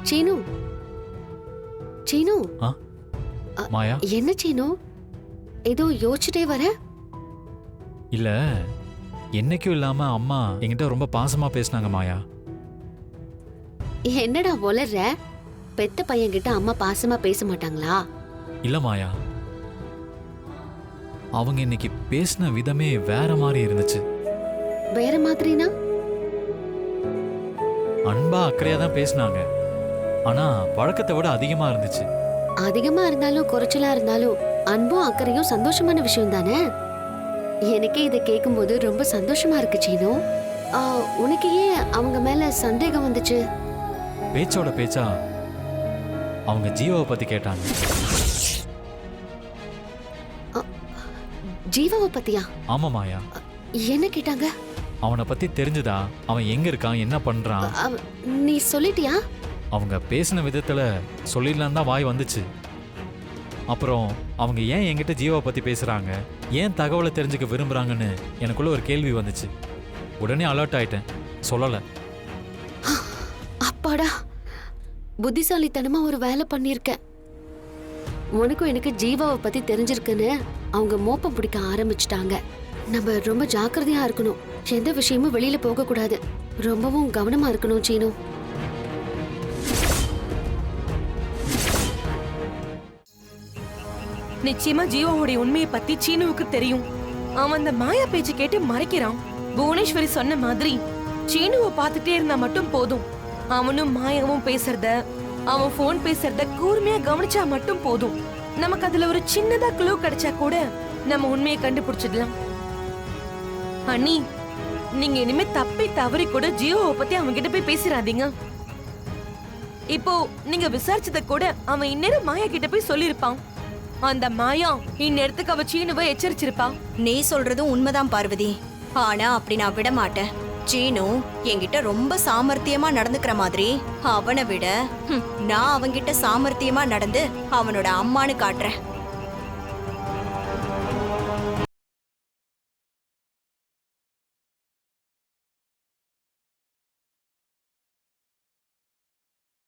சீனு சீனு மாயா, என்ன சீனு ஏதோ யோசிச்சுட்டே வர? இல்ல என்னைக்கும் இல்லாம அம்மா என்கிட்ட ரொம்ப பாசமா பேசினாங்க மாயா. என்னடா வளர்ற? பெத்த பையன் கிட்ட அம்மா பாசமா பேச மாட்டாங்களா? இல்ல மாயா, அவங்க இன்னைக்கு பேசின விதமே வேற மாதிரி இருந்துச்சு. வேற மாதிரினா? அன்பா அக்கறையா தான் பேசினாங்க, ஆனா வழக்கத்தை விட அதிகமா இருந்துச்சு. அதிகமா இருந்தாலும் குறைச்சலா இருந்தாலும் அன்பும் அக்கறையும் சந்தோஷமான விஷயம் தானே. எனக்கே இதை கேட்கும்போது ரொம்ப சந்தோஷமா இருக்கு சீனு. உனக்கு ஏன் அவங்க மேல சந்தேகம் வந்துச்சு? பேச்சோட பேச்சா அவங்க ஜீவாவை பத்தி கேட்டாங்க. ஜீவாவை பத்தியா? ஆமா மாயா. என்ன கேட்டாங்க? அவனை பத்தி தெரிஞ்சுதா? அவன் எங்க இருக்கான், என்ன பண்றான்? நீ சொல்லிட்டியா? அவங்க பேசின விதத்துல சொல்லிடலாம் தான் வாய் வந்துச்சு. அப்புறம் அவங்க ஏன் என்கிட்ட ஜீவாவை பத்தி பேசுறாங்க, ஏன் தகவலை தெரிஞ்சுக்க விரும்புறாங்கன்னு எனக்குள்ள ஒரு கேள்வி வந்துச்சு. உடனே அலர்ட் ஆயிட்டேன், சொல்லல. அப்பாடா, புத்திசாலித்தனமா ஒரு வேலை பண்ணிருக்கேன். உனக்கும் எனக்கு ஜீவாவை பத்தி தெரிஞ்சிருக்குன்னு அவங்க மோப்பம் பிடிக்க ஆரம்பிச்சிட்டாங்க. நம்ம ரொம்ப ஜாக்கிரதையா இருக்கணும். எந்த விஷயமும் வெளியில போக கூடாது. ரொம்பவும் கவனமா இருக்கணும் சீனு. நிச்சயமா ஜீவாவுடைய உண்மையை பத்தி சீனுவுக்கு தெரியும். அவன் அந்த மாயா பேச்சு கேட்டு மறைக்கிறான். புவனேஸ்வரி சொன்ன மாதிரி சீனுவை பார்த்துட்டே இருந்தா மட்டும் போதும். அவனும் மாயாவும் பேசுறத, அவன் போன் பேசுறத கூர்மையா கவனிச்சா மட்டும் போதும். நமக்கு அதுல ஒரு சின்னதா க்ளூ கிடைச்சா கூட நம்ம உண்மையை கண்டுபிடிச்சிடலாம். அண்ணி, நீங்க இனிமே தப்பி தவறி கூட ஜீவாவை பத்தி அவங்க கிட்ட போய் பேசிடாதீங்க. இப்போ நீங்க விசாரிச்சத கூட அவன் இந்நேரம் மாயா கிட்ட போய் சொல்லிருப்பான். அந்த மாயா இந்நேரத்துக்கு அவ சீனுவை எச்சரிச்சிருப்பா. நீ சொல்றதும் உண்மைதான் பார்வதி. ஆனா அப்படி நான் விட மாட்டேன். சீனு என்கிட்ட ரொம்ப சாமர்த்தியமா நடந்துக்கிற மாதிரி அவனை விட நான் அவன்கிட்ட சாமர்த்தியமா நடந்து அவனோட அம்மானு காட்டுறேன்.